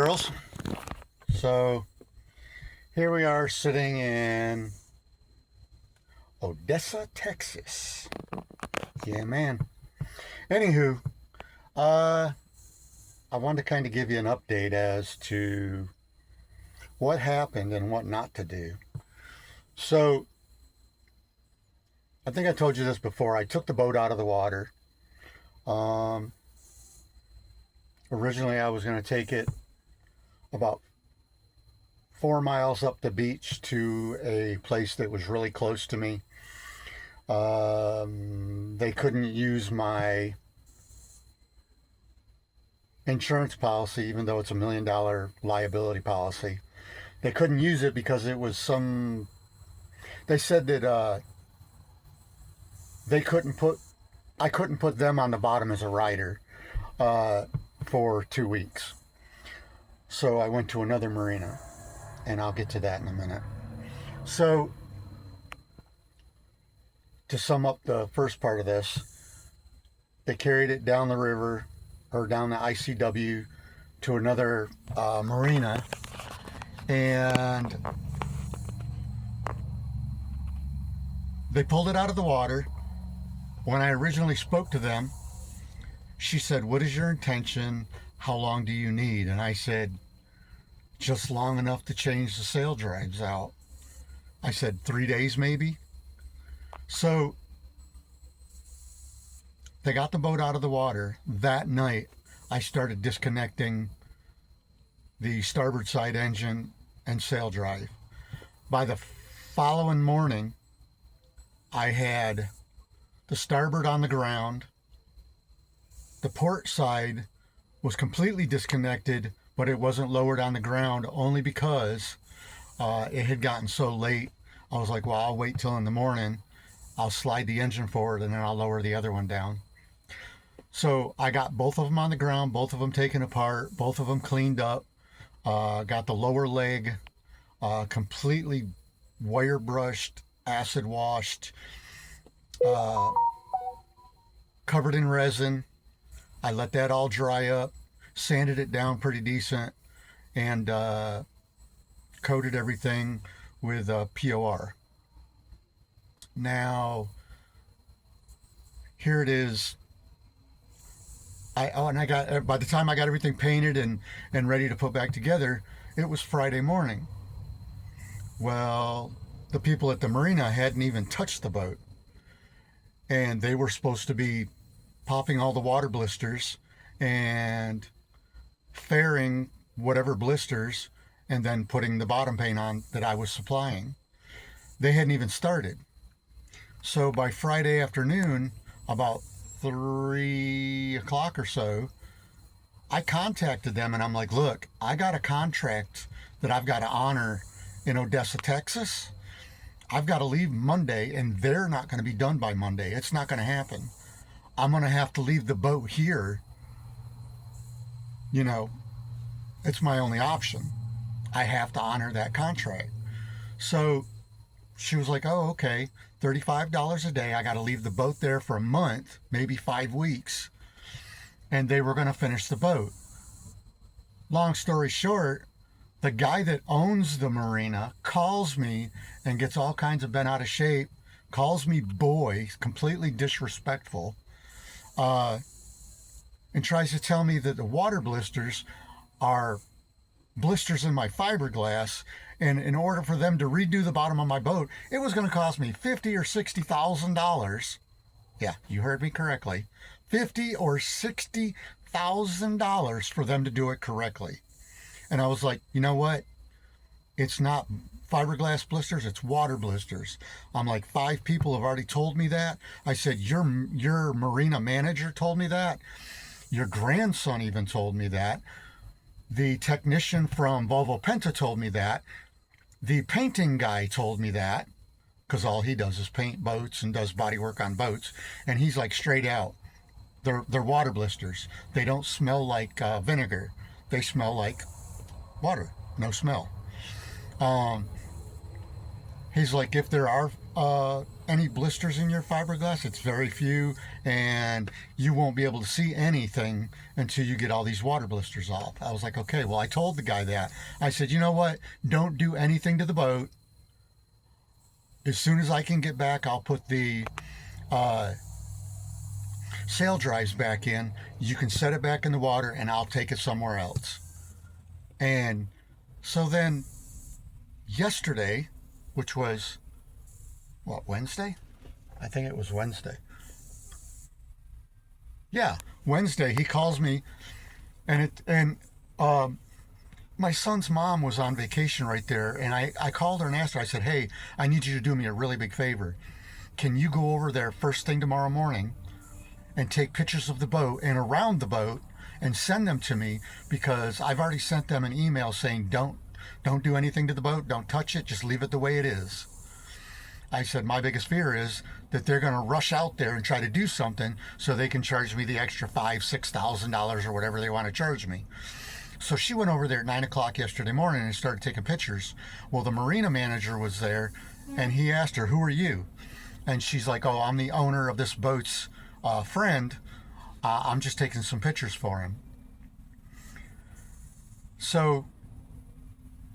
girls. So here we are sitting in Odessa, Texas. Yeah, man. Anywho, I wanted to kind of give you an update as to what happened and what not to do. So I think I told you this before. I took the boat out of the water. Originally, I was going to take it about 4 miles up the beach to a place that was really close to me. They couldn't use my insurance policy, even though it's $1 million liability policy. They couldn't use it because it was they said that I couldn't put them on the bottom as a rider for 2 weeks. So I went to another marina, and I'll get to that in a minute. So to sum up the first part of this, they carried it down the river, or down the ICW, to another marina, and they pulled it out of the water. When I originally spoke to them, she said, "What is your intention? How long do you need?" And I said, "Just long enough to change the sail drives out." I said, 3 days maybe. So they got the boat out of the water. That night, I started disconnecting the starboard side engine and sail drive. By the following morning, I had the starboard on the ground. The port side was completely disconnected, but it wasn't lowered on the ground only because it had gotten so late. I was like, well, I'll wait till in the morning. I'll slide the engine forward and then I'll lower the other one down. So I got both of them on the ground, both of them taken apart, both of them cleaned up. Got the lower leg completely wire brushed, acid washed, covered in resin. I let that all dry up, sanded it down pretty decent, and coated everything with POR. Now, here it is. By the time I got everything painted and ready to put back together, it was Friday morning. Well, the people at the marina hadn't even touched the boat, and they were supposed to be popping all the water blisters and fairing whatever blisters and then putting the bottom paint on that I was supplying. They hadn't even started. So by Friday afternoon, about 3 o'clock or so, I contacted them and I'm like, look, I got a contract that I've got to honor in Odessa, Texas. I've got to leave Monday, and they're not going to be done by Monday. It's not going to happen. I'm going to have to leave the boat here. It's my only option. I have to honor that contract. So she was like, oh, okay, $35 a day. I got to leave the boat there for a month, maybe 5 weeks. And they were going to finish the boat. Long story short, the guy that owns the marina calls me and gets all kinds of bent out of shape, calls me boy, completely disrespectful, and tries to tell me that the water blisters are blisters in my fiberglass, and in order for them to redo the bottom of my boat, it was going to cost me $50,000 or $60,000. Yeah, you heard me correctly. $50,000 or $60,000 for them to do it correctly. And I was like, you know what? It's not fiberglass blisters, it's water blisters. I'm like, 5 people have already told me that. I said, your marina manager told me that. Your grandson even told me that. The technician from Volvo Penta told me that. The painting guy told me that, because all he does is paint boats and does body work on boats. And he's like, straight out, they're water blisters. They don't smell like vinegar. They smell like water, no smell. He's like, if there are any blisters in your fiberglass. It's very few, and you won't be able to see anything until you get all these water blisters off. I was like, okay, well, I told the guy that. I said, you know what? Don't do anything to the boat. As soon as I can get back, I'll put the sail drives back in. You can set it back in the water, and I'll take it somewhere else. And so then yesterday, which was, what, Wednesday? I think it was Wednesday. Yeah, Wednesday, he calls me, and my son's mom was on vacation right there, and I called her and asked her, I said, hey, I need you to do me a really big favor. Can you go over there first thing tomorrow morning and take pictures of the boat and around the boat and send them to me, because I've already sent them an email saying don't do anything to the boat, don't touch it, just leave it the way it is. I said, my biggest fear is that they're going to rush out there and try to do something so they can charge me the extra $5,000-$6,000 or whatever they want to charge me. So she went over there at 9 o'clock yesterday morning and started taking pictures. Well, the marina manager was there, and he asked her, who are you? And she's like, oh, I'm the owner of this boat's friend. I'm just taking some pictures for him. So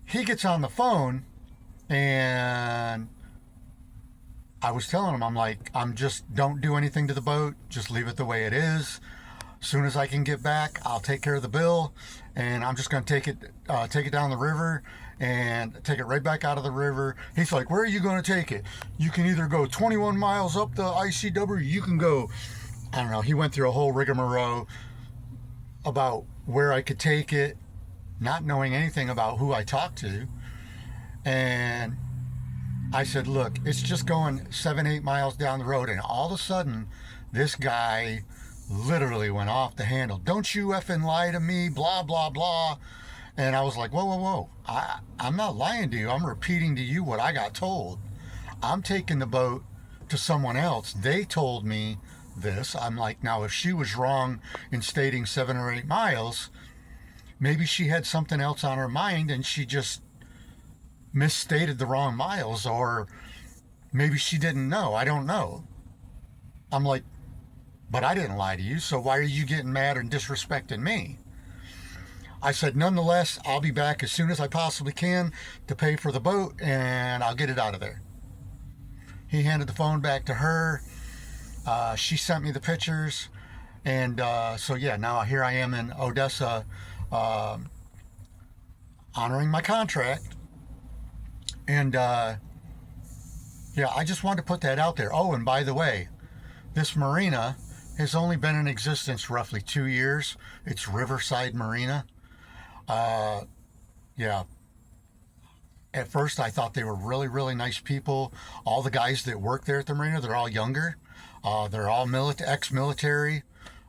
he gets on the phone, and I was telling him, I'm like, don't do anything to the boat. Just leave it the way it is. As soon as I can get back, I'll take care of the bill, and I'm just going to take it down the river and take it right back out of the river. He's like, where are you going to take it? You can either go 21 miles up the ICW, you can go, I don't know. He went through a whole rigmarole about where I could take it, not knowing anything about who I talked to. And I said, look, it's just going 7-8 miles down the road. And all of a sudden, this guy literally went off the handle. Don't you effing lie to me, blah, blah, blah. And I was like, whoa, whoa, whoa. I'm not lying to you. I'm repeating to you what I got told. I'm taking the boat to someone else. They told me this. I'm like, now if she was wrong in stating 7 or 8 miles, maybe she had something else on her mind and she just misstated the wrong miles, or maybe she didn't know. I don't know. I'm like, but I didn't lie to you, so why are you getting mad and disrespecting me? I said, nonetheless, I'll be back as soon as I possibly can to pay for the boat, and I'll get it out of there. He handed the phone back to her. She sent me the pictures, and so yeah, now here I am in Odessa, honoring my contract. And yeah, I just wanted to put that out there. Oh, and by the way, this marina has only been in existence roughly 2 years. It's Riverside Marina. Yeah. At first, I thought they were really, really nice people. All the guys that work there at the marina, they're all younger. They're all ex-military.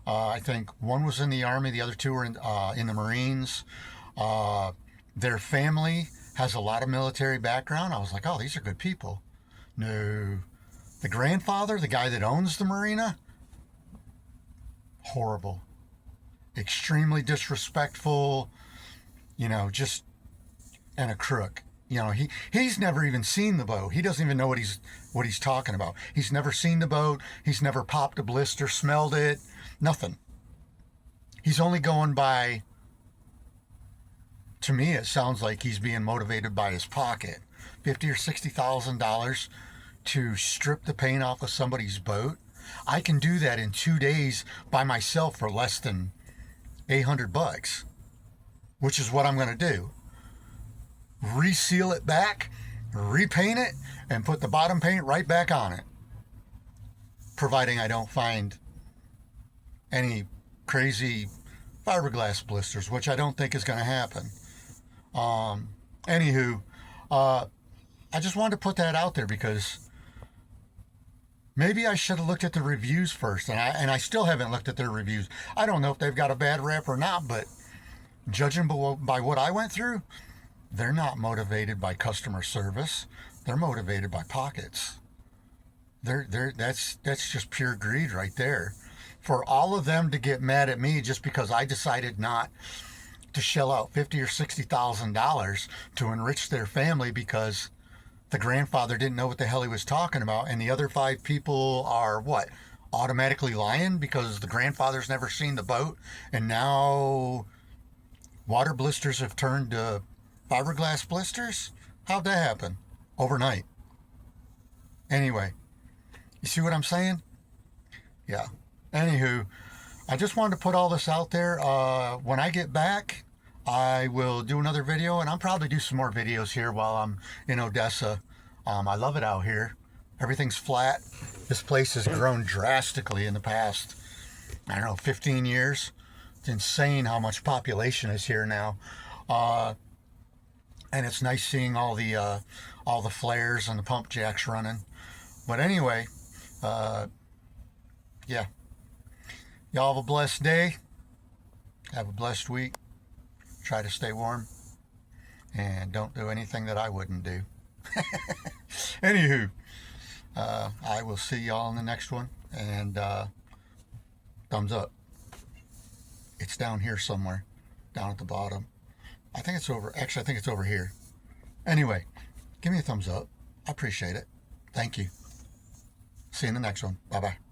I think one was in the Army, the other two were in the Marines. Their family has a lot of military background. I was like, oh, these are good people. No. The grandfather, the guy that owns the marina, horrible. Extremely disrespectful, just, and a crook. He's never even seen the boat. He doesn't even know what he's talking about. He's never seen the boat. He's never popped a blister, smelled it, nothing. He's only going by, to me, it sounds like he's being motivated by his pocket. $50,000 or $60,000 to strip the paint off of somebody's boat. I can do that in 2 days by myself for less than $800, which is what I'm going to do. Reseal it back, repaint it, and put the bottom paint right back on it. Providing I don't find any crazy fiberglass blisters, which I don't think is going to happen. Anywho, I just wanted to put that out there because maybe I should have looked at the reviews first, and I still haven't looked at their reviews. I don't know if they've got a bad rep or not, but judging by what I went through, they're not motivated by customer service. They're motivated by pockets. That's just pure greed right there. For all of them to get mad at me just because I decided not to shell out $50,000 or $60,000 to enrich their family because the grandfather didn't know what the hell he was talking about, and the other 5 people are what? Automatically lying because the grandfather's never seen the boat, and now water blisters have turned to fiberglass blisters? How'd that happen? Overnight. Anyway, you see what I'm saying? Yeah. Anywho, I just wanted to put all this out there. When I get back, I will do another video, and I'll probably do some more videos here while I'm in Odessa. I love it out here. Everything's flat. This place has grown drastically in the past, I don't know, 15 years. It's insane how much population is here now. And it's nice seeing all the flares and the pump jacks running. But anyway, yeah. Y'all have a blessed day. Have a blessed week. Try to stay warm. And don't do anything that I wouldn't do. Anywho, I will see y'all in the next one. And thumbs up. It's down here somewhere. Down at the bottom. I think it's over. Actually, I think it's over here. Anyway, give me a thumbs up. I appreciate it. Thank you. See you in the next one. Bye-bye.